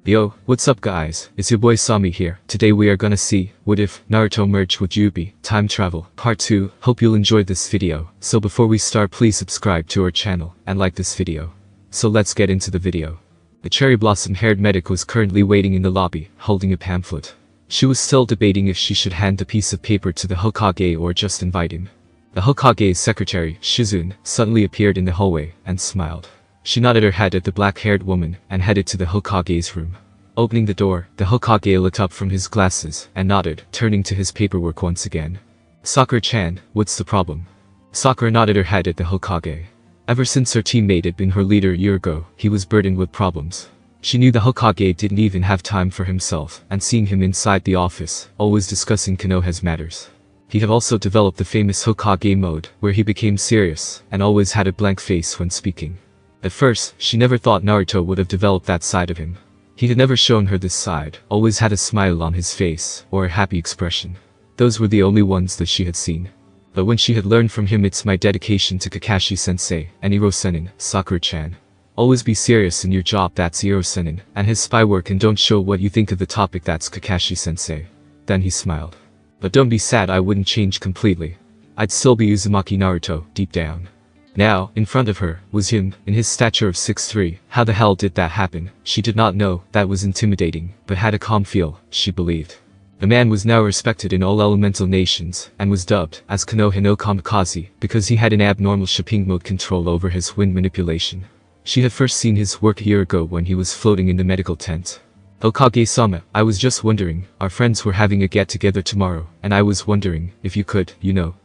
Yo, what's up guys, it's your boy Sami here. Today we are gonna see, what if Naruto merged with Juubi, time travel, part 2. Hope you'll enjoy this video. So before we start, please subscribe to our channel, and like this video. So let's get into the video. The cherry blossom haired medic was currently waiting in the lobby, holding a pamphlet. She was still debating if she should hand the piece of paper to the Hokage or just invite him. The Hokage's secretary, Shizune, suddenly appeared in the hallway, and smiled. She nodded her head at the black-haired woman, and headed to the Hokage's room. Opening the door, the Hokage looked up from his glasses, and nodded, turning to his paperwork once again. Sakura-chan, what's the problem? Sakura nodded her head at the Hokage. Ever since her teammate had been her leader a year ago, he was burdened with problems. She knew the Hokage didn't even have time for himself, and seeing him inside the office, always discussing Konoha's matters. He had also developed the famous Hokage mode, where he became serious, and always had a blank face when speaking. At first, she never thought Naruto would have developed that side of him. He had never shown her this side, always had a smile on his face, or a happy expression. Those were the only ones that she had seen. But when she had learned from him, it's my dedication to Kakashi-sensei, and Iro-senin, Sakura-chan. Always be serious in your job, that's Iro-senin, and his spy work, and don't show what you think of the topic, that's Kakashi-sensei. Then he smiled. But don't be sad, I wouldn't change completely. I'd still be Uzumaki Naruto, deep down. Now, in front of her, was him, in his stature of 6'3". How the hell did that happen? She did not know, that was intimidating, but had a calm feel, she believed. The man was now respected in all elemental nations, and was dubbed as Konoha no Kamikaze, because he had an abnormal shipping mode control over his wind manipulation. She had first seen his work a year ago when he was floating in the medical tent. Hokage-sama, I was just wondering, our friends were having a get-together tomorrow, and I was wondering if you could,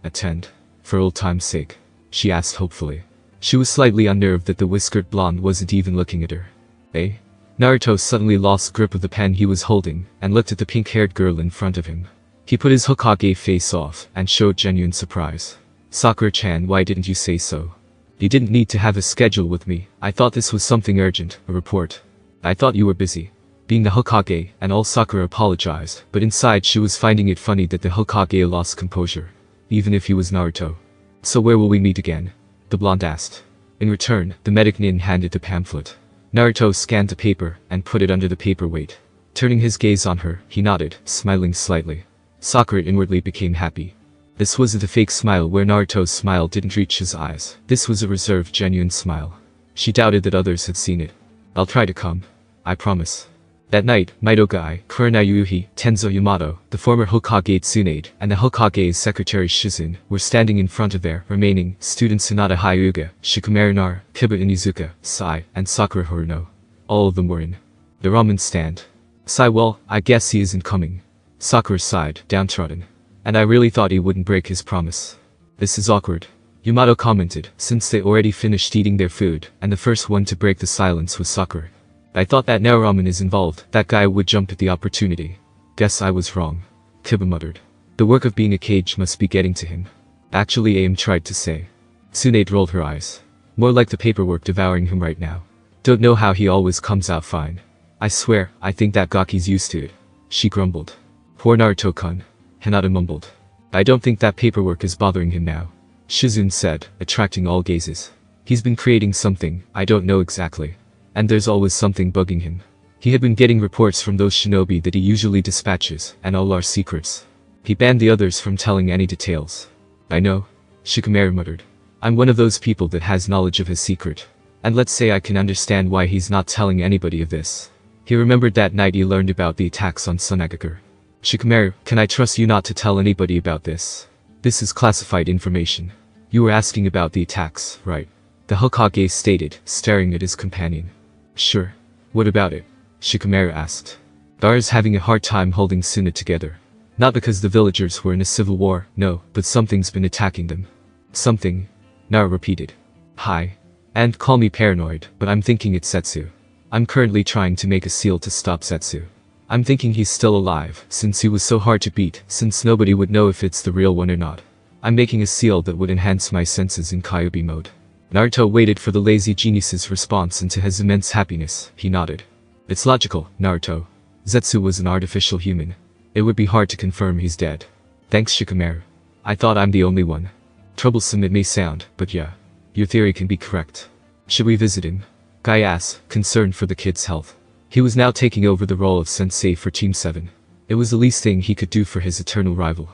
attend. For old time's sake. She asked hopefully. She was slightly unnerved that the whiskered blonde wasn't even looking at her. Eh? Naruto suddenly lost grip of the pen he was holding, and looked at the pink-haired girl in front of him. He put his Hokage face off, and showed genuine surprise. Sakura-chan, why didn't you say so? You didn't need to have a schedule with me, I thought this was something urgent, a report. I thought you were busy. Being the Hokage, and all Sakura apologized, but inside she was finding it funny that the Hokage lost composure. Even if he was Naruto. So where will we meet again? The blonde asked. In return, the medic nin handed the pamphlet. Naruto scanned the paper, and put it under the paperweight. Turning his gaze on her, he nodded, smiling slightly. Sakura inwardly became happy. This wasn't a fake smile where Naruto's smile didn't reach his eyes. This was a reserved, genuine smile. She doubted that others had seen it. I'll try to come. I promise. That night, Maidogai, Kurenai Tenzo Yamato, the former Hokage Tsunade, and the Hokage's secretary Shizune, were standing in front of their remaining students Hinata Hyuga, Shikamaru Nar, Kiba Inizuka, Sai, and Sakura Haruno. All of them were in the ramen stand. Sai, well, I guess he isn't coming. Sakura sighed, downtrodden. And I really thought he wouldn't break his promise. This is awkward. Yamato commented, since they already finished eating their food, and the first one to break the silence was Sakura. I thought that now ramen is involved, that guy would jump at the opportunity. Guess I was wrong. Kiba muttered. The work of being a cage must be getting to him. Actually, Aim tried to say. Tsunade rolled her eyes. More like the paperwork devouring him right now. Don't know how he always comes out fine. I swear, I think that Gaki's used to it. She grumbled. Poor Naruto-kun. Hinata mumbled. I don't think that paperwork is bothering him now. Shizune said, attracting all gazes. He's been creating something, I don't know exactly. And there's always something bugging him. He had been getting reports from those shinobi that he usually dispatches, and all are secrets. He banned the others from telling any details. I know. Shikamaru muttered. I'm one of those people that has knowledge of his secret. And let's say I can understand why he's not telling anybody of this. He remembered that night he learned about the attacks on Sunagakur. Shikamaru, can I trust you not to tell anybody about this? This is classified information. You were asking about the attacks, right? The Hokage stated, staring at his companion. Sure. What about it? Shikamaru asked. Dara's having a hard time holding Suna together. Not because the villagers were in a civil war, no, but something's been attacking them. Something? Nara repeated. Hi. And call me paranoid, but I'm thinking it's Zetsu. I'm currently trying to make a seal to stop Zetsu. I'm thinking he's still alive, since he was so hard to beat, since nobody would know if it's the real one or not. I'm making a seal that would enhance my senses in Kyuubi mode. Naruto waited for the lazy genius's response, and to his immense happiness, he nodded. It's logical, Naruto. Zetsu was an artificial human. It would be hard to confirm he's dead. Thanks, Shikamaru. I thought I'm the only one. Troublesome it may sound, but yeah. Your theory can be correct. Should we visit him? Guy asked, concerned for the kid's health. He was now taking over the role of sensei for Team 7. It was the least thing he could do for his eternal rival.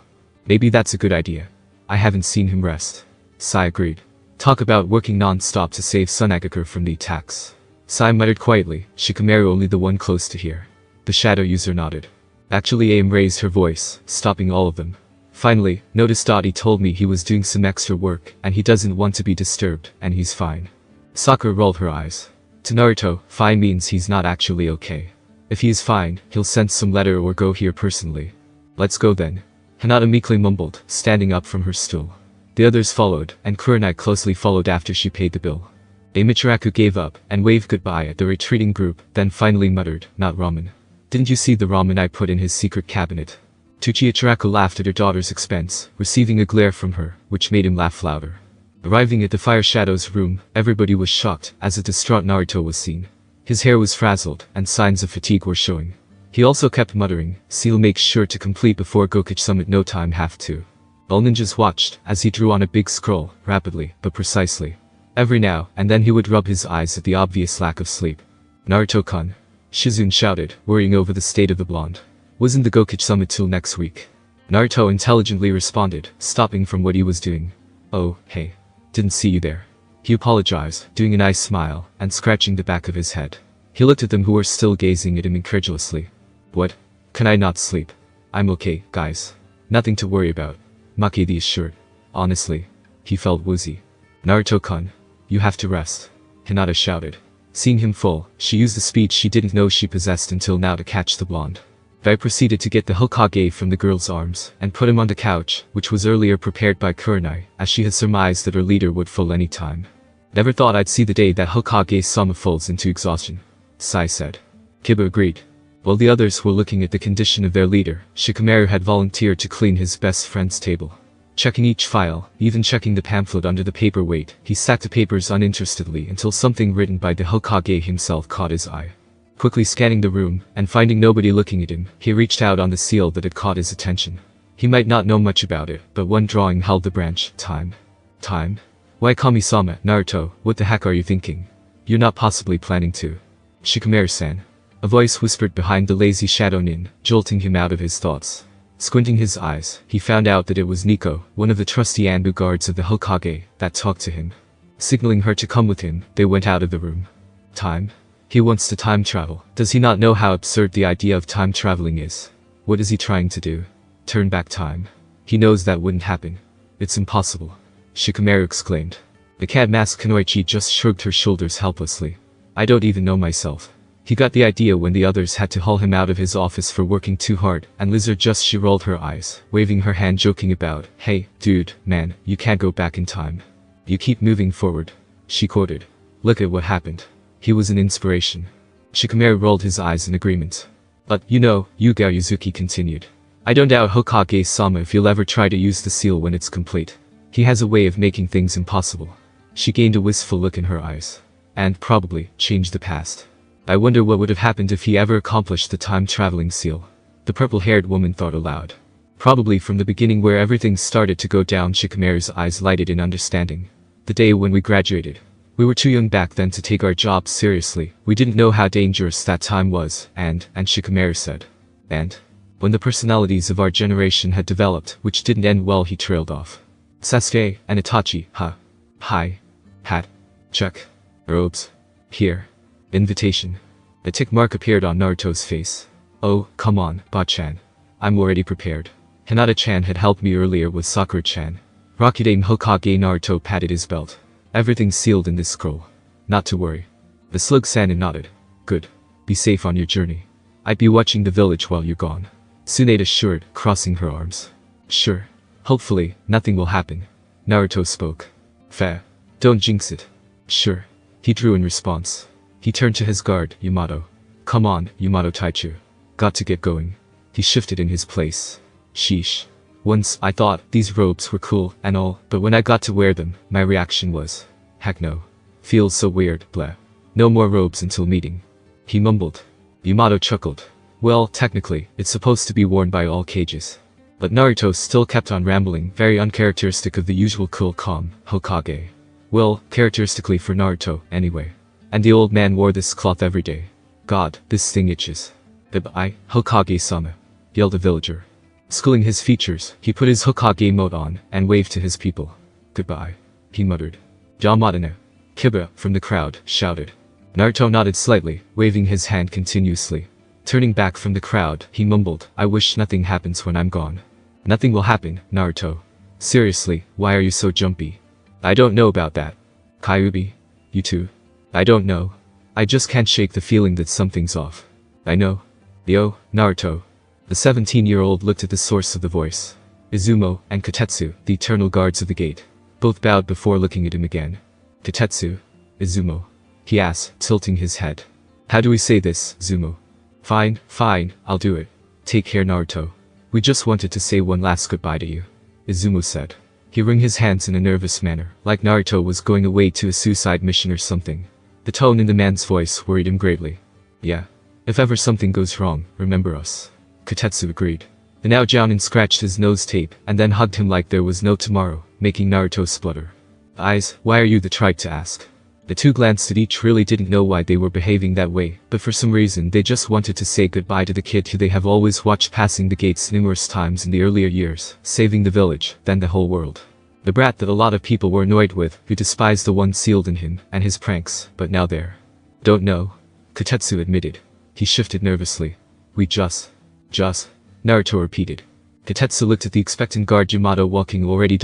Maybe that's a good idea. I haven't seen him rest. Sai agreed. Talk about working non-stop to save Sunagakur from the attacks. Sai muttered quietly, Shikamaru only the one close to hear. The shadow user nodded. Actually, Aim raised her voice, stopping all of them. Finally, noticed he told me he was doing some extra work, and he doesn't want to be disturbed, and he's fine. Sakura rolled her eyes. To Naruto, fine means he's not actually okay. If he is fine, he'll send some letter or go here personally. Let's go then. Hinata meekly mumbled, standing up from her stool. The others followed, and Kurenai closely followed after she paid the bill. Michiraku gave up, and waved goodbye at the retreating group, then finally muttered, not ramen. Didn't you see the ramen I put in his secret cabinet? Ichiraku laughed at her daughter's expense, receiving a glare from her, which made him laugh louder. Arriving at the Fire Shadow's room, everybody was shocked, as a distraught Naruto was seen. His hair was frazzled, and signs of fatigue were showing. He also kept muttering, Seal makes sure to complete before Gokage Summit no time have to. All ninjas watched, as he drew on a big scroll, rapidly, but precisely. Every now and then he would rub his eyes at the obvious lack of sleep. Naruto-kun. Shizune shouted, worrying over the state of the blonde. Wasn't the Gokage Summit till next week? Naruto intelligently responded, stopping from what he was doing. Oh, hey. Didn't see you there. He apologized, doing a nice smile, and scratching the back of his head. He looked at them who were still gazing at him incredulously. What? Can I not sleep? I'm okay, guys. Nothing to worry about. Makedi assured. Honestly. He felt woozy. Naruto-kun. You have to rest. Hinata shouted. Seeing him full, she used the speed she didn't know she possessed until now to catch the blonde. Bai proceeded to get the Hokage from the girl's arms, and put him on the couch, which was earlier prepared by Kurenai, as she had surmised that her leader would fall any time. Never thought I'd see the day that Hokage-sama falls into exhaustion. Sai said. Kiba agreed. While the others were looking at the condition of their leader, Shikamaru had volunteered to clean his best friend's table. Checking each file, even checking the pamphlet under the paperweight, he stacked the papers uninterestedly until something written by the Hokage himself caught his eye. Quickly scanning the room, and finding nobody looking at him, he reached out on the seal that had caught his attention. He might not know much about it, but one drawing held the branch, time. Time? Why Kami-sama, Naruto, what the heck are you thinking? You're not possibly planning to. Shikamaru-san. A voice whispered behind the lazy shadow nin, jolting him out of his thoughts. Squinting his eyes, he found out that it was Nico, one of the trusty Anbu guards of the Hokage, that talked to him. Signaling her to come with him, they went out of the room. Time? He wants to time travel. Does he not know how absurd the idea of time traveling is? What is he trying to do? Turn back time? He knows that wouldn't happen. It's impossible. Shikamaru exclaimed. The cat mask Kunoichi just shrugged her shoulders helplessly. I don't even know myself. He got the idea when the others had to haul him out of his office for working too hard, and Lizard she rolled her eyes, waving her hand joking about, hey, dude, man, you can't go back in time. You keep moving forward. She quoted. Look at what happened. He was an inspiration. Shikamaru rolled his eyes in agreement. But, you know, Yugao Yuzuki continued. I don't doubt Hokage-sama if you'll ever try to use the seal when it's complete. He has a way of making things impossible. She gained a wistful look in her eyes. And, probably, changed the past. I wonder what would have happened if he ever accomplished the time-traveling seal. The purple-haired woman thought aloud. Probably from the beginning where everything started to go down. Shikamaru's eyes lighted in understanding. The day when we graduated. We were too young back then to take our jobs seriously. We didn't know how dangerous that time was, and Shikamaru said. And? When the personalities of our generation had developed, which didn't end well, he trailed off. Sasuke and Itachi, huh? Hi. Hat. Check. Robes. Here. Invitation. A tick mark appeared on Naruto's face. Oh, come on, Ba-chan. I'm already prepared. Hinata-chan had helped me earlier with Sakura-chan. Rakudame Hokage. Naruto patted his belt. Everything's sealed in this scroll. Not to worry. The slug-san nodded. Good. Be safe on your journey. I'd be watching the village while you're gone. Tsunade assured, crossing her arms. Sure. Hopefully, nothing will happen. Naruto spoke. Fair. Don't jinx it. Sure. He drew in response. He turned to his guard, Yamato. Come on, Yamato Taichu. Got to get going. He shifted in his place. Sheesh. Once, I thought these robes were cool and all, but when I got to wear them, my reaction was, heck no. Feels so weird, bleh. No more robes until meeting. He mumbled. Yamato chuckled. Well, technically, it's supposed to be worn by all cages. But Naruto still kept on rambling, very uncharacteristic of the usual cool calm, Hokage. Well, characteristically for Naruto, anyway. And the old man wore this cloth every day. God, this thing itches. Goodbye, Hokage-sama, yelled a villager. Schooling his features, he put his Hokage mode on and waved to his people. Goodbye, he muttered. Yamada no Kiba, from the crowd, shouted. Naruto nodded slightly, waving his hand continuously. Turning back from the crowd, he mumbled, I wish nothing happens when I'm gone. Nothing will happen, Naruto. Seriously, why are you so jumpy? I don't know about that. Kyuubi? You too? I don't know. I just can't shake the feeling that something's off. I know. Yo, Naruto. The 17-year-old looked at the source of the voice. Izumo and Kotetsu, the eternal guards of the gate. Both bowed before looking at him again. Kotetsu? Izumo? He asked, tilting his head. How do we say this, Izumo? Fine, fine, I'll do it. Take care, Naruto. We just wanted to say one last goodbye to you. Izumo said. He wrung his hands in a nervous manner, like Naruto was going away to a suicide mission or something. The tone in the man's voice worried him greatly. Yeah. If ever something goes wrong, remember us. Kotetsu agreed. The now Jounin scratched his nose tape and then hugged him like there was no tomorrow, making Naruto splutter. Eyes, why are you the tribe to ask? The two glanced at each, really didn't know why they were behaving that way, but for some reason they just wanted to say goodbye to the kid who they have always watched passing the gates numerous times in the earlier years, saving the village, then the whole world. The brat that a lot of people were annoyed with, who despised the one sealed in him, and his pranks, but now they're... Don't know. Kotetsu admitted. He shifted nervously. We just... Naruto repeated. Kotetsu looked at the expectant guard Yamato walking already.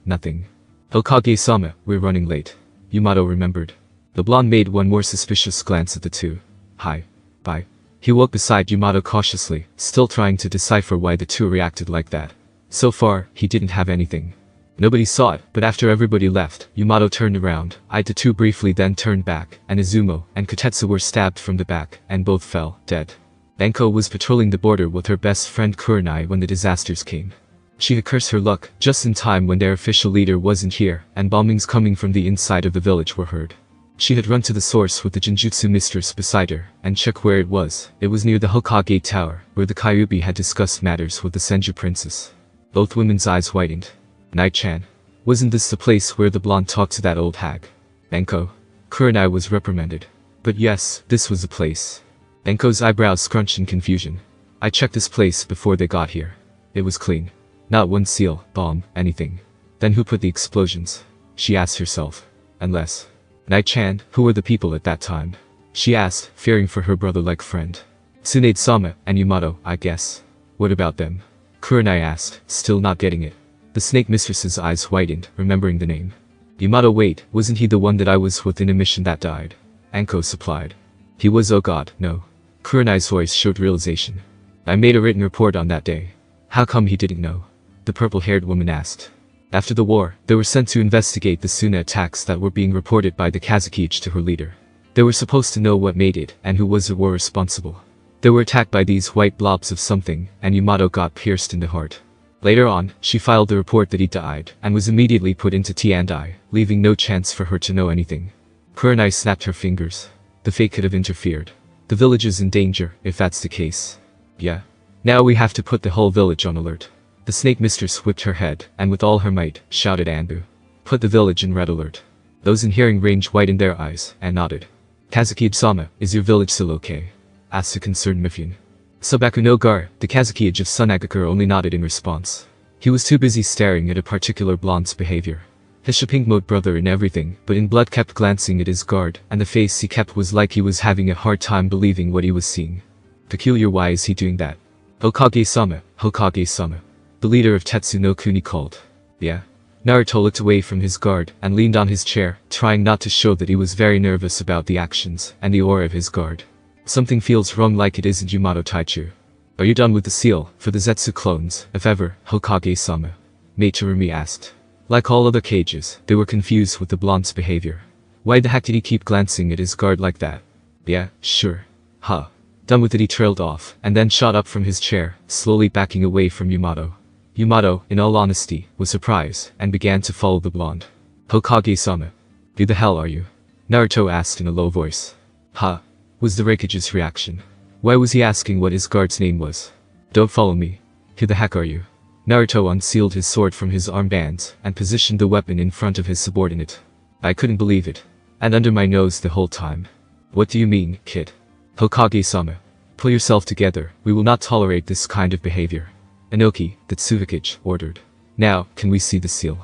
Nothing. Hokage-sama, we're running late. Yamato remembered. The blonde made one more suspicious glance at the two. Hi. Bye. He walked beside Yamato cautiously, still trying to decipher why the two reacted like that. So far, he didn't have anything. Nobody saw it, but after everybody left, Yamato turned around, eyed the two briefly, then turned back, and Izumo and Kotetsu were stabbed from the back, and both fell, dead. Banko was patrolling the border with her best friend Kurenai when the disasters came. She had cursed her luck, just in time when their official leader wasn't here, and bombings coming from the inside of the village were heard. She had run to the source with the Genjutsu mistress beside her, and checked where it was. It was near the Hokage tower, where the Kyuubi had discussed matters with the Senju princess. Both women's eyes widened. Night-chan. Wasn't this the place where the blonde talked to that old hag? Banko. Kurenai was reprimanded. But yes, this was the place. Banko's eyebrows scrunched in confusion. I checked this place before they got here. It was clean. Not one seal, bomb, anything. Then who put the explosions? She asked herself. Unless... Night-chan, who were the people at that time? She asked, fearing for her brother-like friend. Tsunade-sama and Yamato, I guess. What about them? Kurenai asked, still not getting it. The snake mistress's eyes widened, remembering the name. Yamato, wait, wasn't he the one that I was with in a mission that died? Anko supplied. He was, oh god, no. Kurenai's voice showed realization. I made a written report on that day. How come he didn't know? The purple-haired woman asked. After the war, they were sent to investigate the Suna attacks that were being reported by the Kazekage to her leader. They were supposed to know what made it and who was or were responsible. They were attacked by these white blobs of something, and Yamato got pierced in the heart. Later on, she filed the report that he died, and was immediately put into T&I, leaving no chance for her to know anything. Kurenai snapped her fingers. The fate could have interfered. The village is in danger, if that's the case. Yeah. Now we have to put the whole village on alert. The snake mistress whipped her head, and with all her might, shouted Anbu. Put the village in red alert. Those in hearing range widened their eyes, and nodded. Kazekage-sama, is your village still okay? Asked the concerned Mifune. Sobaku no Gar, the Kazekage of Sunagakure, only nodded in response. He was too busy staring at a particular blonde's behavior. His Shaping-mode brother in everything, but in blood, kept glancing at his guard, and the face he kept was like he was having a hard time believing what he was seeing. Peculiar, why is he doing that? Hokage-sama, Hokage-sama. The leader of Tetsu no Kuni called. Yeah. Naruto looked away from his guard, and leaned on his chair, trying not to show that he was very nervous about the actions, and the aura of his guard. Something feels wrong, like it isn't Yamato Taichu. Are you done with the seal, for the Zetsu clones, if ever, Hokage-sama? Mate Terumi asked. Like all other cages, they were confused with the blonde's behavior. Why the heck did he keep glancing at his guard like that? Yeah, sure. Huh. Done with it, he trailed off, and then shot up from his chair, slowly backing away from Yamato. Yamato, in all honesty, was surprised, and began to follow the blonde. Hokage-sama. Who the hell are you? Naruto asked in a low voice. Huh? Was the Raikage's reaction. Why was he asking what his guard's name was? Don't follow me. Who the heck are you? Naruto unsealed his sword from his armbands, and positioned the weapon in front of his subordinate. I couldn't believe it. And under my nose the whole time. What do you mean, kid? Hokage-sama. Pull yourself together, we will not tolerate this kind of behavior. Inoki, the Tsuvakage, ordered. Now, can we see the seal?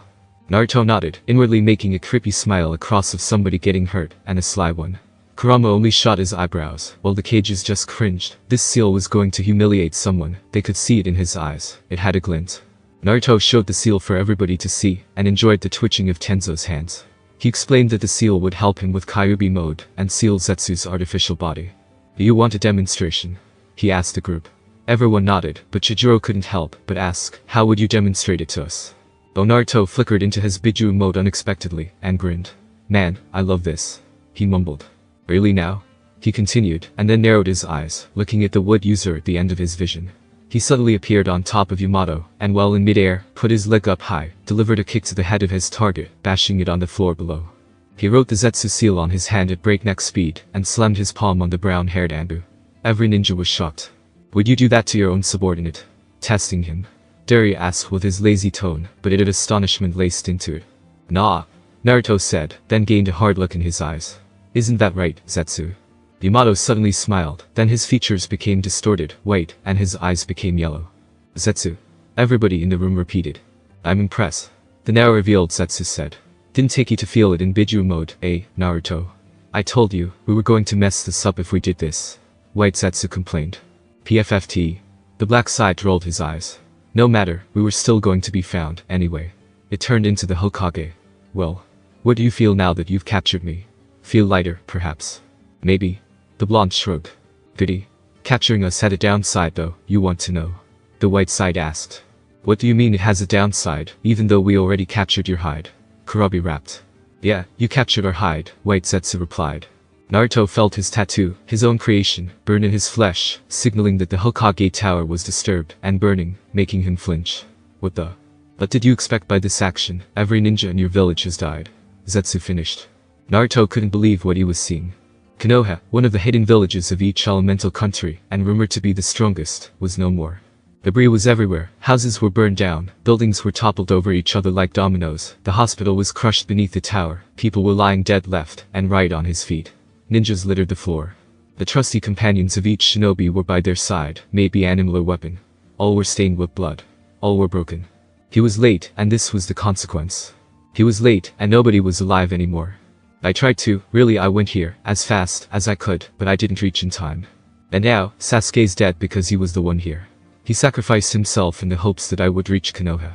Naruto nodded, inwardly making a creepy smile across of somebody getting hurt, and a sly one. Kurama only shot his eyebrows, while the cages just cringed. This seal was going to humiliate someone, they could see it in his eyes. It had a glint. Naruto showed the seal for everybody to see, and enjoyed the twitching of Tenzo's hands. He explained that the seal would help him with Kyuubi mode, and seal Zetsu's artificial body. Do you want a demonstration? He asked the group. Everyone nodded, but Chijiro couldn't help but ask, how would you demonstrate it to us? Naruto flickered into his Biju mode unexpectedly, and grinned. Man, I love this. He mumbled. Really now? He continued, and then narrowed his eyes, looking at the wood user at the end of his vision. He suddenly appeared on top of Yamato, and while in midair, put his leg up high, delivered a kick to the head of his target, bashing it on the floor below. He wrote the Zetsu seal on his hand at breakneck speed, and slammed his palm on the brown-haired Anbu. Every ninja was shocked. Would you do that to your own subordinate? Testing him. Derry asked with his lazy tone, but it had astonishment laced into it. Nah, Naruto said, then gained a hard look in his eyes. Isn't that right, Zetsu? Yamato suddenly smiled, then his features became distorted, white, and his eyes became yellow. Zetsu. Everybody in the room repeated. I'm impressed. The now revealed Zetsu said. Didn't take you to feel it in Biju mode, eh, Naruto? I told you, we were going to mess this up if we did this. White Zetsu complained. PFFT. The black side rolled his eyes. No matter, we were still going to be found, anyway. It turned into the Hokage. Well, what do you feel now that you've captured me? Feel lighter, perhaps? Maybe. The blonde shrugged. Goody. Capturing us had a downside though, you want to know? The white side asked. What do you mean it has a downside, even though we already captured your hide? Kurabi rapped. Yeah, you captured our hide, White Zetsu replied. Naruto felt his tattoo, his own creation, burn in his flesh, signaling that the Hokage tower was disturbed and burning, making him flinch. What the? What did you expect by this action? Every ninja in your village has died. Zetsu finished. Naruto couldn't believe what he was seeing. Konoha, one of the hidden villages of each elemental country, and rumored to be the strongest, was no more. Debris was everywhere, houses were burned down, buildings were toppled over each other like dominoes, the hospital was crushed beneath the tower, people were lying dead left and right on his feet. Ninjas littered the floor. The trusty companions of each shinobi were by their side, maybe animal or weapon. All were stained with blood. All were broken. He was late, and this was the consequence. He was late, and nobody was alive anymore. I tried to, really I went here, as fast as I could, but I didn't reach in time. And now, Sasuke's dead because he was the one here. He sacrificed himself in the hopes that I would reach Konoha.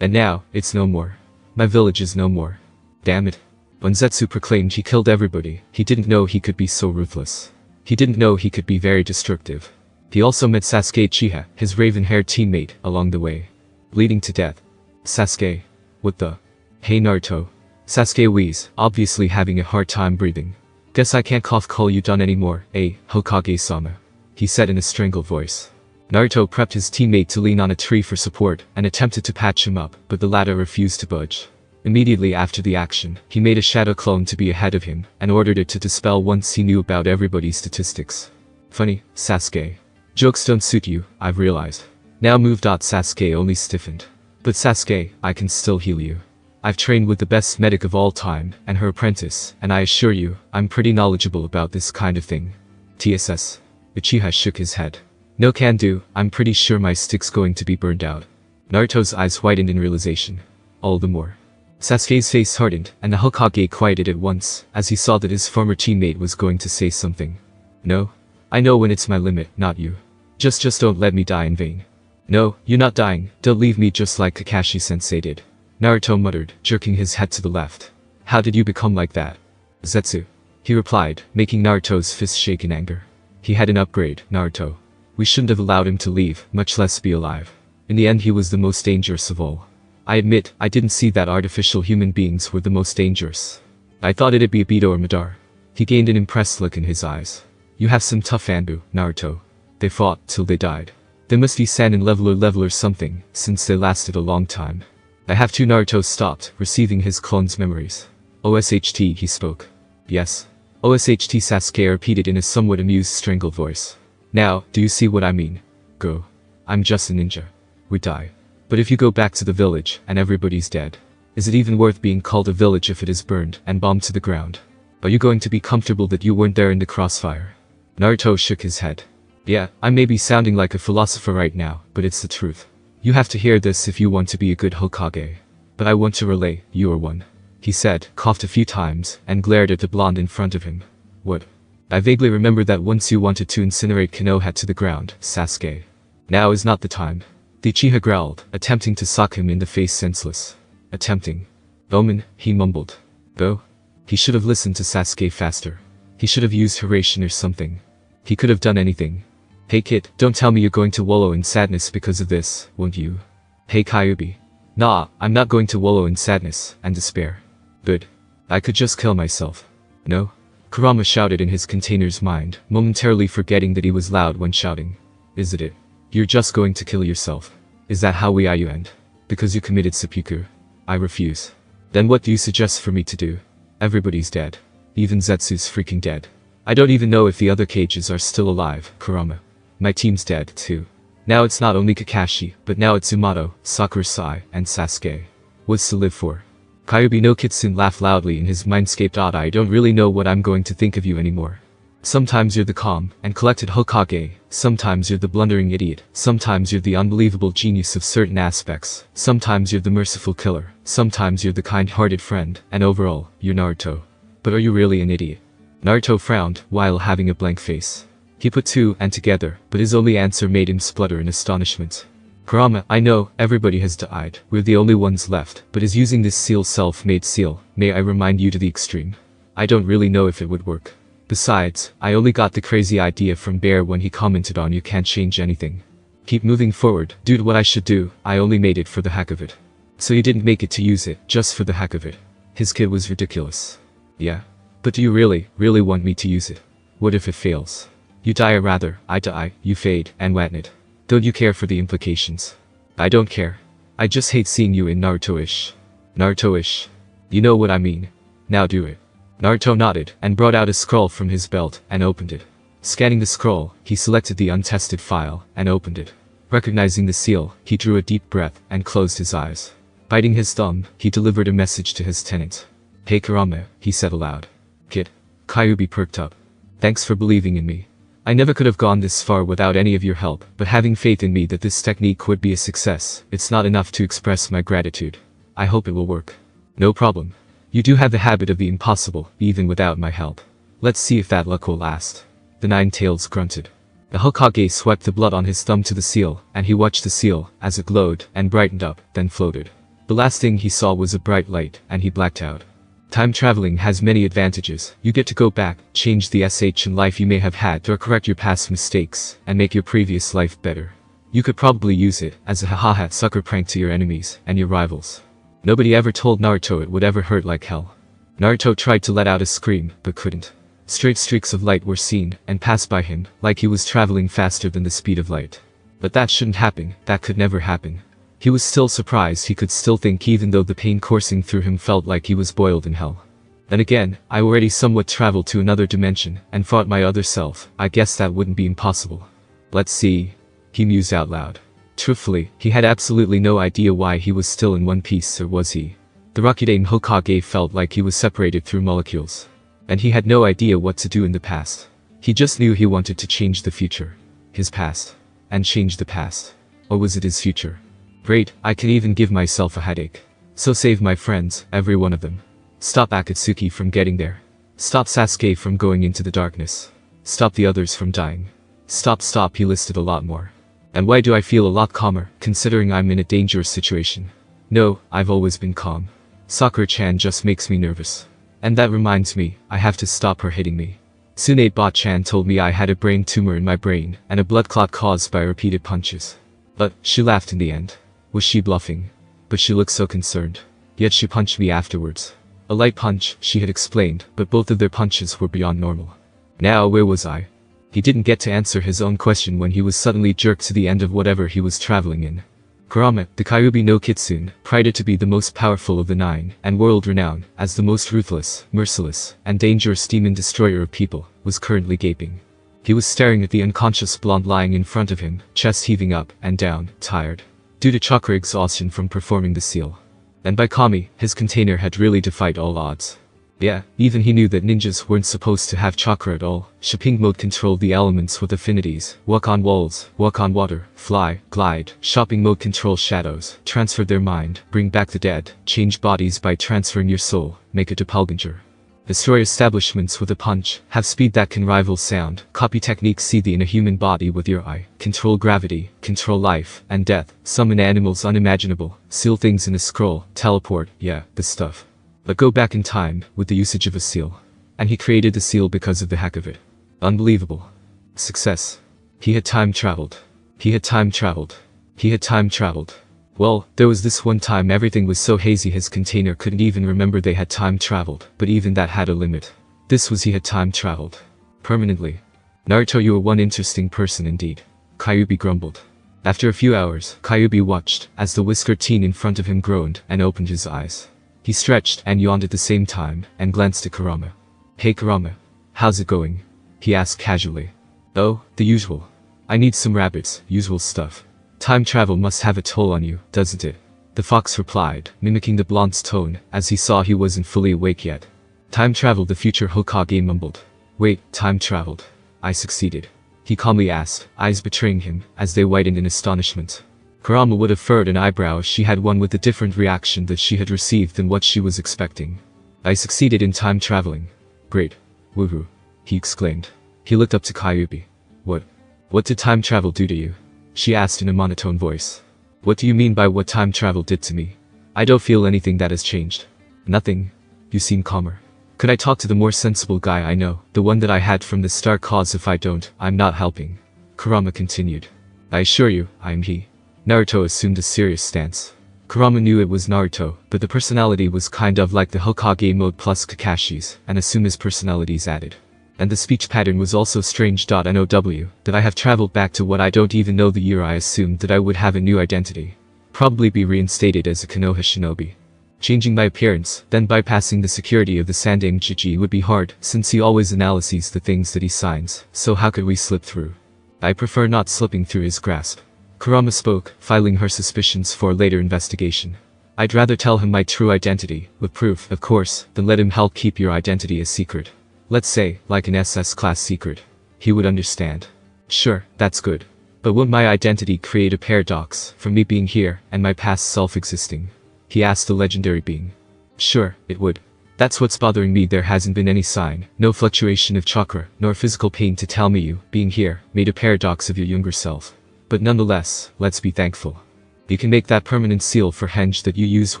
And now, it's no more. My village is no more. Damn it. When Zetsu proclaimed he killed everybody, he didn't know he could be so ruthless. He didn't know he could be very destructive. He also met Sasuke Uchiha, his raven-haired teammate, along the way. Bleeding to death. Sasuke. What the? Hey Naruto. Sasuke wheezed, obviously having a hard time breathing. Guess I can't call you done anymore, eh, Hokage-sama? He said in a strangled voice. Naruto prepped his teammate to lean on a tree for support, and attempted to patch him up, but the latter refused to budge. Immediately after the action, he made a shadow clone to be ahead of him, and ordered it to dispel once he knew about everybody's statistics. Funny, Sasuke. Jokes don't suit you, I've realized. Now move. Sasuke only stiffened. But Sasuke, I can still heal you. I've trained with the best medic of all time, and her apprentice, and I assure you, I'm pretty knowledgeable about this kind of thing. TSS. Uchiha shook his head. No can do, I'm pretty sure my stick's going to be burned out. Naruto's eyes whitened in realization. All the more. Sasuke's face hardened, and the Hokage quieted at once, as he saw that his former teammate was going to say something. No. I know when it's my limit, not you. Just don't let me die in vain. No, you're not dying, don't leave me just like Kakashi-sensei did. Naruto muttered, jerking his head to the left. How did you become like that? Zetsu. He replied, making Naruto's fist shake in anger. He had an upgrade, Naruto. We shouldn't have allowed him to leave, much less be alive. In the end he was the most dangerous of all. I admit, I didn't see that artificial human beings were the most dangerous. I thought it'd be Obito or Madara. He gained an impressed look in his eyes. You have some tough Anbu, Naruto. They fought till they died. They must be Sanin level or something, since they lasted a long time. I have to. Naruto stopped, receiving his clone's memories. OSHT, he spoke. Yes. OSHT, Sasuke repeated in a somewhat amused strangled voice. Now, do you see what I mean? Go. I'm just a ninja. We die. But if you go back to the village, and everybody's dead, is it even worth being called a village if it is burned and bombed to the ground? Are you going to be comfortable that you weren't there in the crossfire? Naruto shook his head. Yeah, I may be sounding like a philosopher right now, but it's the truth. You have to hear this if you want to be a good Hokage. But I want to relay, you are one. He said, coughed a few times, and glared at the blonde in front of him. What? I vaguely remember that once you wanted to incinerate Konoha to the ground, Sasuke. Now is not the time. The Uchiha growled, attempting to sock him in the face senseless. Attempting. Omen, he mumbled. Go. He should have listened to Sasuke faster. He should have used Hiraishin or something. He could have done anything. Hey kid, don't tell me you're going to wallow in sadness because of this, won't you? Hey Kyuubi. Nah, I'm not going to wallow in sadness and despair. Good. I could just kill myself. No? Kurama shouted in his container's mind, momentarily forgetting that he was loud when shouting. Is it? You're just going to kill yourself. Is that how we you end? Because you committed seppuku? I refuse. Then what do you suggest for me to do? Everybody's dead. Even Zetsu's freaking dead. I don't even know if the other cages are still alive, Kurama. My team's dead, too. Now it's not only Kakashi, but now it's Umato, Sakurai, and Sasuke. What's to live for? Kyuubi no Kitsune laughed loudly in his mindscape. I don't really know what I'm going to think of you anymore. Sometimes you're the calm and collected Hokage, sometimes you're the blundering idiot, sometimes you're the unbelievable genius of certain aspects, sometimes you're the merciful killer, sometimes you're the kind-hearted friend, and overall, you're Naruto. But are you really an idiot? Naruto frowned, while having a blank face. He put two and together, but his only answer made him splutter in astonishment. Kurama, I know, everybody has died, we're the only ones left, but is using this seal self-made seal, may I remind you to the extreme? I don't really know if it would work. Besides, I only got the crazy idea from Bear when he commented on you can't change anything. Keep moving forward, dude. What I should do, I only made it for the heck of it. So you didn't make it to use it, just for the heck of it. His kid was ridiculous. Yeah. But do you really want me to use it? What if it fails? You die or rather, I die, you fade, and whatnot. Don't you care for the implications? I don't care. I just hate seeing you in Naruto-ish. Naruto-ish. You know what I mean. Now do it. Naruto nodded, and brought out a scroll from his belt, and opened it. Scanning the scroll, he selected the untested file, and opened it. Recognizing the seal, he drew a deep breath, and closed his eyes. Biting his thumb, he delivered a message to his tenant. Hey Kurama, he said aloud. Kid. Kyuubi perked up. Thanks for believing in me. I never could have gone this far without any of your help, but having faith in me that this technique would be a success, it's not enough to express my gratitude. I hope it will work. No problem. You do have the habit of the impossible, even without my help. Let's see if that luck will last. The Nine-Tails grunted. The Hokage swept the blood on his thumb to the seal, and he watched the seal, as it glowed, and brightened up, then floated. The last thing he saw was a bright light, and he blacked out. Time traveling has many advantages. You get to go back, change the SH in life you may have had, or correct your past mistakes, and make your previous life better. You could probably use it as a haha sucker prank to your enemies, and your rivals. Nobody ever told Naruto it would ever hurt like hell. Naruto tried to let out a scream, but couldn't. Straight streaks of light were seen, and passed by him, like he was traveling faster than the speed of light. But that shouldn't happen, that could never happen. He was still surprised he could still think even though the pain coursing through him felt like he was boiled in hell. Then again, I already somewhat traveled to another dimension, and fought my other self. I guess that wouldn't be impossible. Let's see. He mused out loud. Truthfully, he had absolutely no idea why he was still in one piece, or was he? The Rakuten Hokage felt like he was separated through molecules. And he had no idea what to do in the past. He just knew he wanted to change the future. His past. And change the past. Or was it his future? Great, I can even give myself a headache. So save my friends, every one of them. Stop Akatsuki from getting there. Stop Sasuke from going into the darkness. Stop the others from dying. Stop, he listed a lot more. And why do I feel a lot calmer, considering I'm in a dangerous situation? No, I've always been calm. Sakura-chan just makes me nervous. And that reminds me, I have to stop her hitting me. Tsunade-chan told me I had a brain tumor in my brain, and a blood clot caused by repeated punches. But, she laughed in the end. Was she bluffing? But she looked so concerned. Yet she punched me afterwards. A light punch, she had explained, but both of their punches were beyond normal. Now where was I? He didn't get to answer his own question when he was suddenly jerked to the end of whatever he was traveling in. Kurama, the Kyuubi no Kitsune, prided to be the most powerful of the nine, and world-renowned as the most ruthless, merciless, and dangerous demon destroyer of people, was currently gaping. He was staring at the unconscious blonde lying in front of him, chest heaving up and down, tired. Due to chakra exhaustion from performing the seal. And by Kami, his container had really defied all odds. Yeah, even he knew that ninjas weren't supposed to have chakra at all. Shopping mode controlled the elements with affinities. Walk on walls, walk on water, fly, glide. Shopping mode controls shadows. Transfer their mind, bring back the dead. Change bodies by transferring your soul. Make a doppelganger. Destroy establishments with a punch. Have speed that can rival sound. Copy techniques. See the inner human body with your eye. Control gravity. Control life and death. Summon animals unimaginable. Seal things in a scroll. Teleport. Yeah, the stuff. But go back in time with the usage of a seal. And he created the seal because of the heck of it. Unbelievable. Success. He had time traveled. He had time traveled. He had time traveled. Well, there was this one time everything was so hazy his container couldn't even remember they had time traveled, but even that had a limit. This was he had time traveled. Permanently. Naruto, you are one interesting person indeed. Kyuubi grumbled. After a few hours, Kyuubi watched as the whiskered teen in front of him groaned and opened his eyes. He stretched and yawned at the same time, and glanced at Kurama. Hey Kurama. How's it going? He asked casually. Oh, the usual. I need some rabbits, usual stuff. Time travel must have a toll on you, doesn't it? The fox replied, mimicking the blonde's tone, as he saw he wasn't fully awake yet. Time travel, the future Hokage mumbled. Wait, time traveled. I succeeded. He calmly asked, eyes betraying him, as they widened in astonishment. Kurama would have furrowed an eyebrow if she had one with a different reaction that she had received than what she was expecting. I succeeded in time traveling. Great. Woohoo. He exclaimed. He looked up to Kyuubi. What did time travel do to you? She asked in a monotone voice. What do you mean by what time travel did to me? I don't feel anything that has changed. Nothing. You seem calmer. Could I talk to the more sensible guy I know, the one that I had from the start, cause if I don't, I'm not helping. Kurama continued. I assure you, I am he. Naruto assumed a serious stance. Kurama knew it was Naruto, but the personality was kind of like the Hokage mode plus Kakashi's, and assumed his personalities added. And the speech pattern was also strange. Now, that I have traveled back to what I don't even know the year. I assumed that I would have a new identity. Probably be reinstated as a Konoha shinobi. Changing my appearance, then bypassing the security of the Sandaime Jiji would be hard, since he always analyses the things that he signs, so how could we slip through? I prefer not slipping through his grasp. Kurama spoke, filing her suspicions for later investigation. I'd rather tell him my true identity, with proof, of course, than let him help keep your identity a secret. Let's say, like an SS class secret. He would understand. Sure, that's good. But won't my identity create a paradox, from me being here, and my past self existing? He asked the legendary being. Sure, it would. That's what's bothering me. There hasn't been any sign, no fluctuation of chakra, nor physical pain to tell me you, being here, made a paradox of your younger self. But nonetheless, let's be thankful. You can make that permanent seal for henge that you used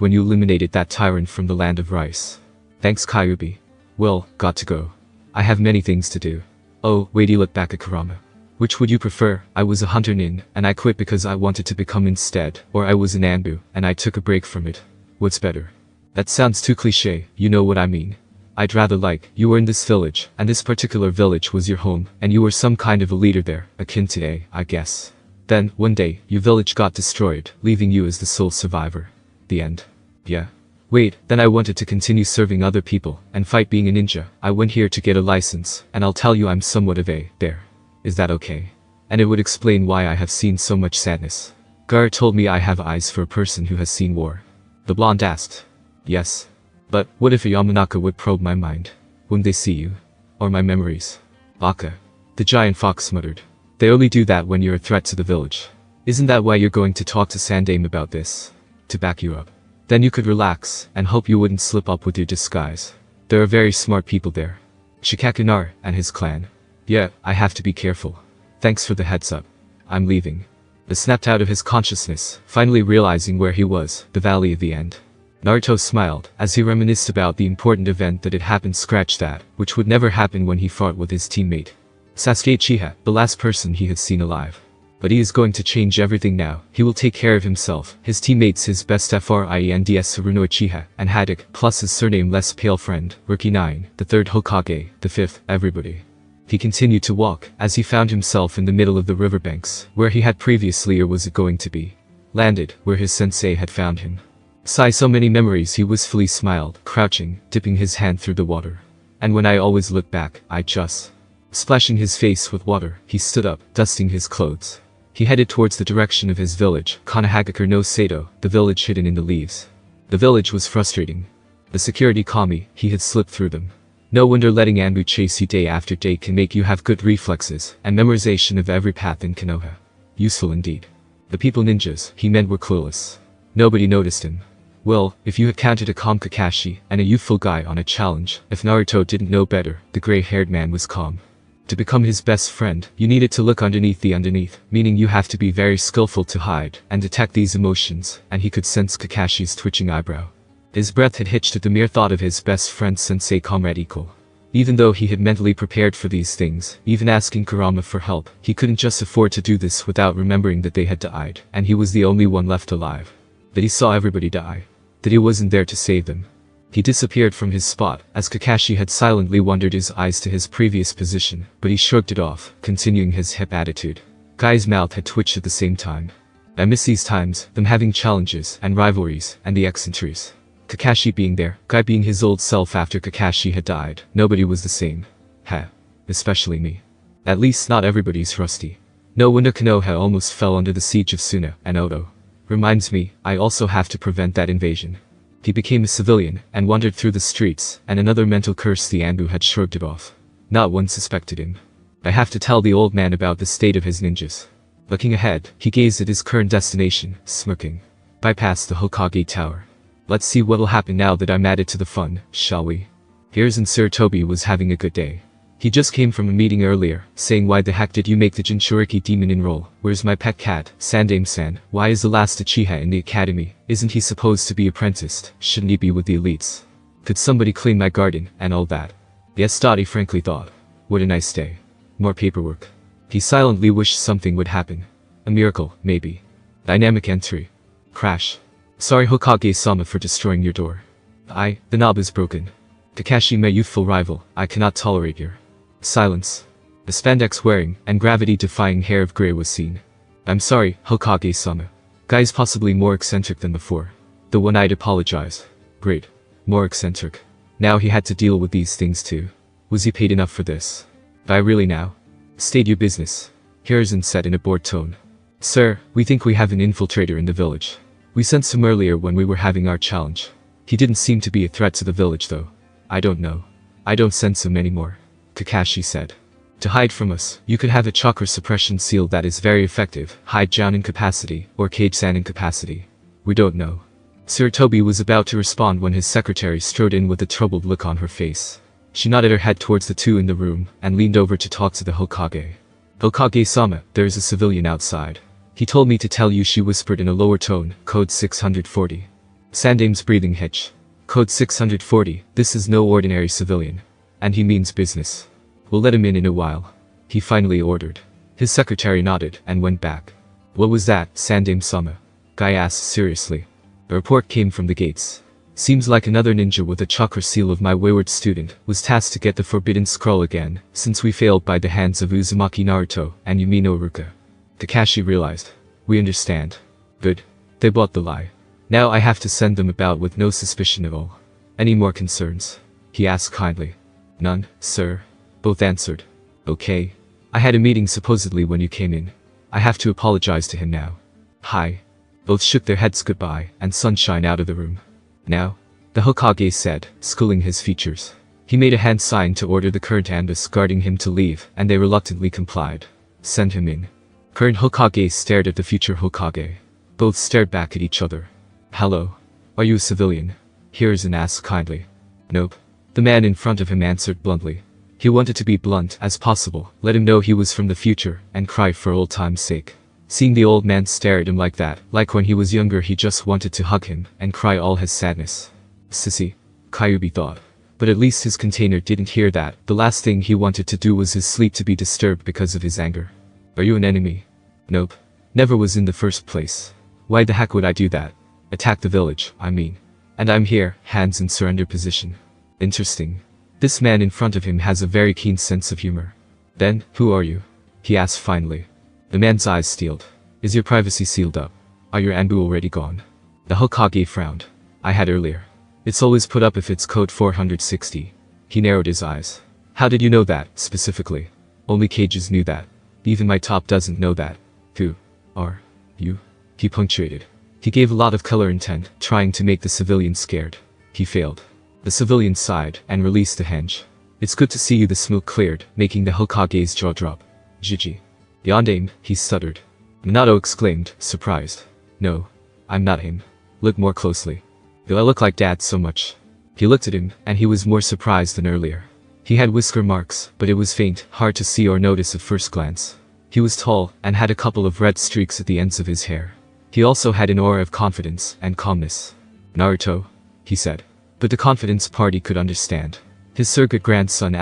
when you eliminated that tyrant from the land of rice. Thanks Kyuubi. Well, got to go. I have many things to do. Oh, wait, he looked back at Kurama. Which would you prefer? I was a hunter nin, and I quit because I wanted to become instead, or I was an Anbu, and I took a break from it. What's better? That sounds too cliché, you know what I mean. I'd rather you were in this village, and this particular village was your home, and you were some kind of a leader there, akin to I guess. Then, one day, your village got destroyed, leaving you as the sole survivor. The end. Yeah. Wait, then I wanted to continue serving other people, and fight being a ninja. I went here to get a license, and I'll tell you I'm somewhat of a bear. Is that okay? And it would explain why I have seen so much sadness. Gar told me I have eyes for a person who has seen war. The blonde asked. Yes. But, what if a Yamanaka would probe my mind? Wouldn't they see you? Or my memories? Baka. The giant fox muttered. They only do that when you're a threat to the village. Isn't that why you're going to talk to Sandaime about this? To back you up. Then you could relax, and hope you wouldn't slip up with your disguise. There are very smart people there. Shikakunar, and his clan. Yeah, I have to be careful. Thanks for the heads up. I'm leaving. He snapped out of his consciousness, finally realizing where he was, the Valley of the End. Naruto smiled, as he reminisced about the important event that had happened. Scratch that, which would never happen when he fought with his teammate. Sasuke Uchiha, the last person he had seen alive. But he is going to change everything now. He will take care of himself, his teammates, his best friends Saruno Uchiha, and Haddock, plus his surname less pale friend, Rookie 9, the third Hokage, the fifth, everybody. He continued to walk, as he found himself in the middle of the riverbanks, where he had previously, or was it going to be? Landed, where his sensei had found him. Sigh, so many memories. He wistfully smiled, crouching, dipping his hand through the water. And when I always look back, I just... Splashing his face with water, he stood up, dusting his clothes. He headed towards the direction of his village, Konoha no Sato, the village hidden in the leaves. The village was frustrating. The security kami, he had slipped through them. No wonder letting Anbu chase you day after day can make you have good reflexes and memorization of every path in Konoha. Useful indeed. The people ninjas he meant were clueless. Nobody noticed him. Well, if you had counted a calm Kakashi and a youthful guy on a challenge, if Naruto didn't know better, the gray-haired man was calm. To become his best friend, you needed to look underneath the underneath, meaning you have to be very skillful to hide and detect these emotions, and he could sense Kakashi's twitching eyebrow. His breath had hitched at the mere thought of his best friend's sensei comrade equal. Even though he had mentally prepared for these things, even asking Kurama for help, he couldn't just afford to do this without remembering that they had died, and he was the only one left alive. That he saw everybody die. That he wasn't there to save them. He disappeared from his spot, as Kakashi had silently wandered his eyes to his previous position, but he shrugged it off, continuing his hip attitude. Guy's mouth had twitched at the same time. I miss these times, them having challenges and rivalries, and the eccentrics. Kakashi being there, Guy being his old self after Kakashi had died, nobody was the same. Heh. Especially me. At least not everybody's rusty. No wonder Konoha almost fell under the siege of Suna and Oto. Reminds me, I also have to prevent that invasion. He became a civilian, and wandered through the streets, and another mental curse the Anbu had shrugged it off. Not one suspected him. I have to tell the old man about the state of his ninjas. Looking ahead, he gazed at his current destination, smirking. Bypass the Hokage tower. Let's see what'll happen now that I'm added to the fun, shall we? Here's and Sir Toby was having a good day. He just came from a meeting earlier, saying why the heck did you make the Jinchuriki demon enroll? Where's my pet cat, Sandame-san? Why is the last Uchiha in the academy? Isn't he supposed to be apprenticed? Shouldn't he be with the elites? Could somebody clean my garden, and all that? Yes, Dottie frankly thought. What a nice day. More paperwork. He silently wished something would happen. A miracle, maybe. Dynamic entry. Crash. Sorry Hokage-sama for destroying your door. The knob is broken. Kakashi, my youthful rival, I cannot tolerate your silence. The spandex wearing and gravity-defying hair of Grey was seen. I'm sorry, Hokage-sama. Guy's possibly more eccentric than before. The one-eyed apologize. Great. More eccentric. Now he had to deal with these things too. Was he paid enough for this? Guy really now? State your business. Hiruzen said in a bored tone. Sir, we think we have an infiltrator in the village. We sensed him earlier when we were having our challenge. He didn't seem to be a threat to the village though. I don't know. I don't sense him anymore. Kakashi said. To hide from us, you could have a chakra suppression seal that is very effective, hide Joun incapacity, or Kage-san incapacity. We don't know. Sir Toby was about to respond when his secretary strode in with a troubled look on her face. She nodded her head towards the two in the room, and leaned over to talk to the Hokage. Hokage-sama, there is a civilian outside. He told me to tell you, she whispered in a lower tone, code 640. Sandame's breathing hitch. Code 640, this is no ordinary civilian. And he means business. We'll let him in a while. He finally ordered. His secretary nodded and went back. What was that, Sandame-sama? Guy asked seriously. A report came from the gates. Seems like another ninja with a chakra seal of my wayward student was tasked to get the forbidden scroll again, since we failed by the hands of Uzumaki Naruto and Yumi no Iruka. Kakashi realized. We understand. Good. They bought the lie. Now I have to send them about with no suspicion at all. Any more concerns? He asked kindly. None, sir. Both answered. Okay. I had a meeting supposedly when you came in. I have to apologize to him now. Hi. Both shook their heads goodbye and sunshine out of the room. Now? The Hokage said, schooling his features. He made a hand sign to order the current ambus guarding him to leave, and they reluctantly complied. Send him in. Current Hokage stared at the future Hokage. Both stared back at each other. Hello. Are you a civilian? Hiruzen asked kindly. Nope. The man in front of him answered bluntly. He wanted to be blunt as possible, let him know he was from the future, and cry for old time's sake. Seeing the old man stare at him like that, like when he was younger, he just wanted to hug him and cry all his sadness. Sissy. Kyuubi thought. But at least his container didn't hear that. The last thing he wanted to do was his sleep to be disturbed because of his anger. Are you an enemy? Nope. Never was in the first place. Why the heck would I do that? Attack the village, I mean. And I'm here, hands in surrender position. Interesting. This man in front of him has a very keen sense of humor. Then, who are you? He asked finally. The man's eyes steeled. Is your privacy sealed up? Are your Anbu already gone? The Hokage frowned. I had earlier. It's always put up if it's code 460. He narrowed his eyes. How did you know that, specifically? Only Cages knew that. Even my top doesn't know that. Who are you? He punctuated. He gave a lot of color intent, trying to make the civilian scared. He failed. The civilian sighed and released the henge. It's good to see you, the smoke cleared, making the Hokage's jaw drop. Jiji. Yondaime, he stuttered. Minato exclaimed, surprised. No. I'm not him. Look more closely. Do I look like Dad so much? He looked at him, and he was more surprised than earlier. He had whisker marks, but it was faint, hard to see or notice at first glance. He was tall, and had a couple of red streaks at the ends of his hair. He also had an aura of confidence and calmness. Naruto, he said. But the confidence part he could understand. His surrogate grandson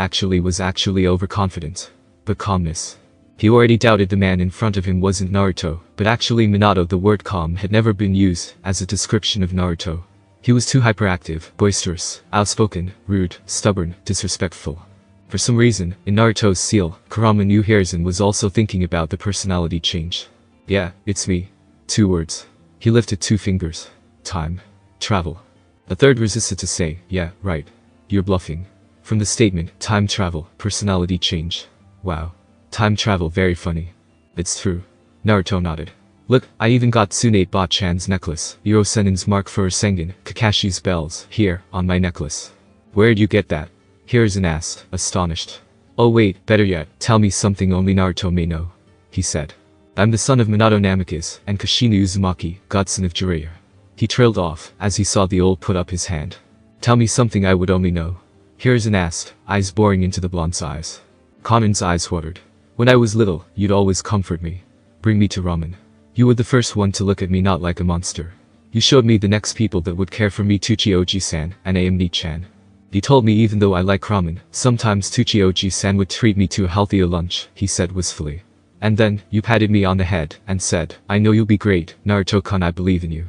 was actually overconfident. But calmness. He already doubted the man in front of him wasn't Naruto, but actually Minato. The word calm had never been used as a description of Naruto. He was too hyperactive, boisterous, outspoken, rude, stubborn, disrespectful. For some reason, in Naruto's seal, Kurama knew Hiruzen was also thinking about the personality change. Yeah, it's me. 2 words. He lifted 2 fingers. Time. Travel. A third resisted to say, yeah, right. You're bluffing. From the statement, time travel, personality change. Wow. Time travel, very funny. It's true. Naruto nodded. Look, I even got Tsunade Bachan's necklace, Hiruzen's mark for Sengen, Kakashi's bells, here, on my necklace. Where'd you get that? Hiruzen asked, astonished. Oh wait, better yet, tell me something only Naruto may know. He said. I'm the son of Minato Namikaze and Kushina Uzumaki, godson of Jiraiya. He trailed off, as he saw the old put up his hand. Tell me something I would only know. Hiruzen asked, eyes boring into the blonde's eyes. Kanan's eyes watered. When I was little, you'd always comfort me. Bring me to ramen. You were the first one to look at me not like a monster. You showed me the next people that would care for me, Tuchioji-san and Ayami-chan. You told me even though I like ramen, sometimes Tuchioji-san would treat me to a healthier lunch, he said wistfully. And then, you patted me on the head and said, I know you'll be great, Naruto-kun, I believe in you.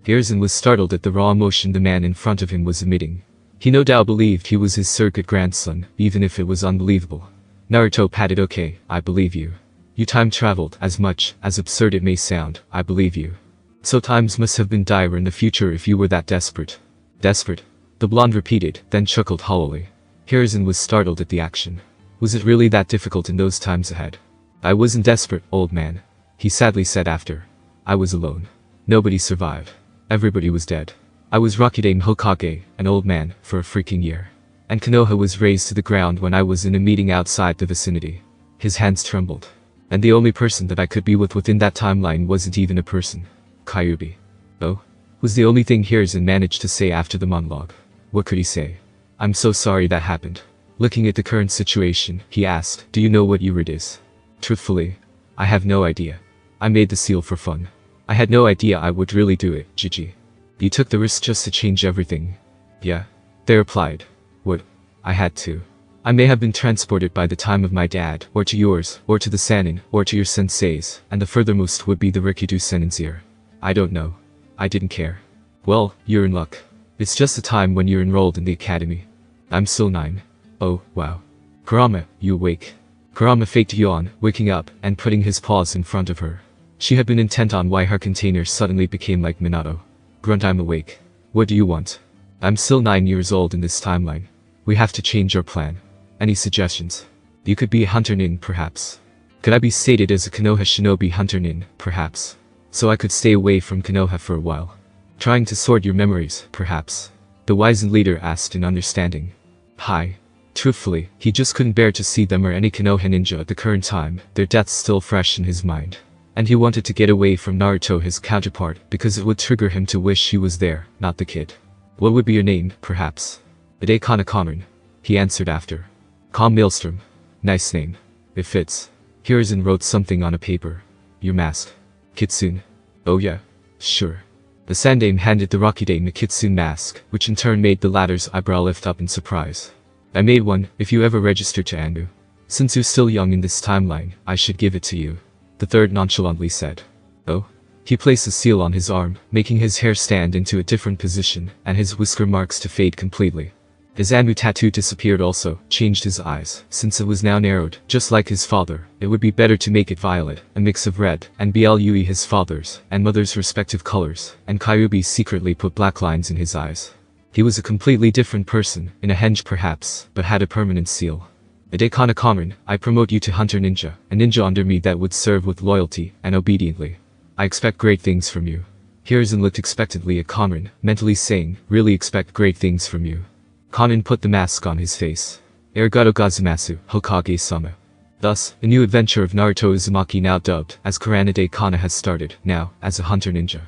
Hiruzen was startled at the raw emotion the man in front of him was emitting. He no doubt believed he was his surrogate grandson, even if it was unbelievable. Naruto patted. Okay, I believe you. You time traveled, as much as absurd it may sound, I believe you. So times must have been dire in the future if you were that desperate. Desperate? The blonde repeated, then chuckled hollowly. Hiruzen was startled at the action. Was it really that difficult in those times ahead? I wasn't desperate, old man. He sadly said after. I was alone. Nobody survived. Everybody was dead. I was Rakudaime Hokage, an old man, for a freaking year. And Konoha was razed to the ground when I was in a meeting outside the vicinity. His hands trembled. And the only person that I could be with within that timeline wasn't even a person. Kyuubi. Oh? Was the only thing Hiruzen managed to say after the monologue. What could he say? I'm so sorry that happened. Looking at the current situation, he asked, do you know what Urid is? Truthfully, I have no idea. I made the seal for fun. I had no idea I would really do it, Gigi. You took the risk just to change everything. Yeah. They replied. What? I had to. I may have been transported by the time of my dad, or to yours, or to the Sannin, or to your sensei's, and the furthermost would be the Rikido Sennin's ear. I don't know. I didn't care. Well, you're in luck. It's just the time when you're enrolled in the academy. I'm still 9. Oh, wow. Kurama, you awake? Kurama faked a yawn, waking up, and putting his paws in front of her. She had been intent on why her container suddenly became like Minato. Grunt, I'm awake. What do you want? I'm still 9 years old in this timeline. We have to change our plan. Any suggestions? You could be a hunter nin, perhaps. Could I be stated as a Konoha shinobi hunter nin, perhaps? So I could stay away from Konoha for a while. Trying to sort your memories, perhaps. The wizened leader asked in understanding. Hi. Truthfully, he just couldn't bear to see them or any Konoha ninja at the current time, their deaths still fresh in his mind. And he wanted to get away from Naruto, his counterpart, because it would trigger him to wish he was there, not the kid. What would be your name, perhaps? Hidekana Kamen. He answered after. Calm Maelstrom. Nice name. It fits. Hiruzen wrote something on a paper. Your mask. Kitsune. Oh yeah. Sure. The Sandaime handed the Rakudaime a Kitsune mask, which in turn made the latter's eyebrow lift up in surprise. I made one, if you ever register to Anu. Since you're still young in this timeline, I should give it to you. The third nonchalantly said. Oh? He placed a seal on his arm, making his hair stand into a different position, and his whisker marks to fade completely. His Anu tattoo disappeared also, changed his eyes, since it was now narrowed, just like his father. It would be better to make it violet, a mix of red, and blue his father's, and mother's respective colors, and Kyuubi secretly put black lines in his eyes. He was a completely different person, in a henge perhaps, but had a permanent seal. Hidekana Kamen, I promote you to Hunter Ninja, a ninja under me that would serve with loyalty, and obediently. I expect great things from you. Hiruzen looked expectantly at Kamen, mentally saying, really expect great things from you. Kanon put the mask on his face. Arigato gozaimasu, Hokage-sama. Thus, a new adventure of Naruto Uzumaki, now dubbed as Kuranade Kana, has started, now, as a hunter ninja.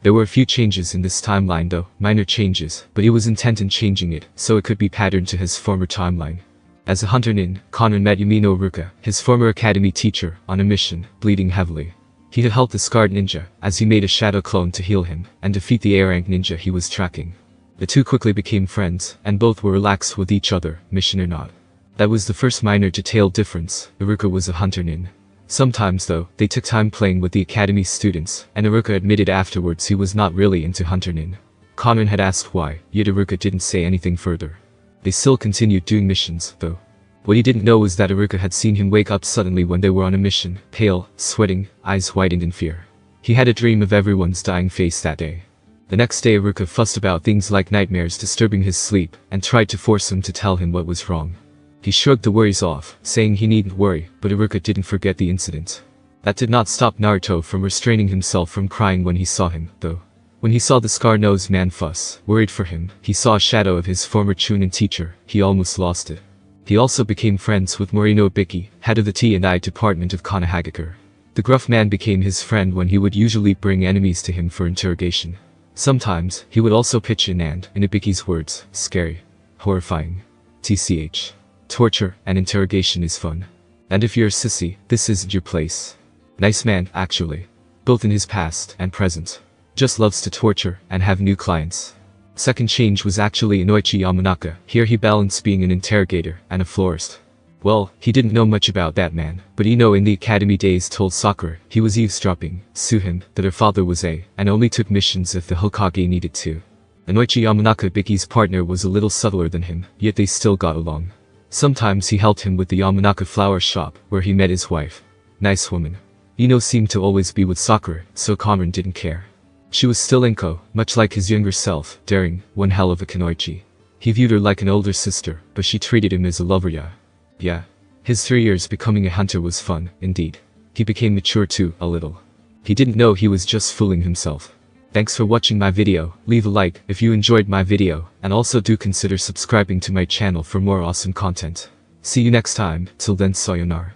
There were a few changes in this timeline though, minor changes, but he was intent in changing it, so it could be patterned to his former timeline. As a hunter nin, Kanon met Yumino Iruka, his former academy teacher, on a mission, bleeding heavily. He had helped the scarred ninja, as he made a shadow clone to heal him, and defeat the A-rank ninja he was tracking. The two quickly became friends, and both were relaxed with each other, mission or not. That was the first minor detailed difference. Iruka was a hunter nin. Sometimes though, they took time playing with the academy students, and Iruka admitted afterwards he was not really into hunter nin. Kanon had asked why, yet Iruka didn't say anything further. They still continued doing missions, though. What he didn't know was that Iruka had seen him wake up suddenly when they were on a mission, pale, sweating, eyes widened in fear. He had a dream of everyone's dying face that day. The next day Iruka fussed about things like nightmares disturbing his sleep, and tried to force him to tell him what was wrong. He shrugged the worries off, saying he needn't worry, but Iruka didn't forget the incident. That did not stop Naruto from restraining himself from crying when he saw him, though. When he saw the scar-nosed man fuss, worried for him, he saw a shadow of his former Chunin teacher, he almost lost it. He also became friends with Morino Ibiki, head of the T&I department of Konoha. The gruff man became his friend when he would usually bring enemies to him for interrogation. Sometimes, he would also pitch in and, in Ibiki's words, scary, horrifying. TCH. Torture and interrogation is fun. And if you're a sissy, this isn't your place. Nice man, actually. Both in his past and present. Just loves to torture and have new clients. Second change was actually Inoichi Yamanaka. Here he balanced being an interrogator and a florist. Well, he didn't know much about that man, but Ino in the academy days told Sakura he was eavesdropping, sue him, that her father was and only took missions if the Hokage needed to. Inoichi Yamanaka, Biki's partner, was a little subtler than him, yet they still got along. Sometimes he helped him with the Yamanaka flower shop, where he met his wife. Nice woman. Ino seemed to always be with Sakura, so Kanon didn't care. She was still Inko, much like his younger self, daring, one hell of a Kunoichi. He viewed her like an older sister, but she treated him as a lover. Yeah. His 3 years becoming a hunter was fun, indeed. He became mature too, a little. He didn't know he was just fooling himself. Thanks for watching my video. Leave a like if you enjoyed my video, and also do consider subscribing to my channel for more awesome content. See you next time, till then sayonara.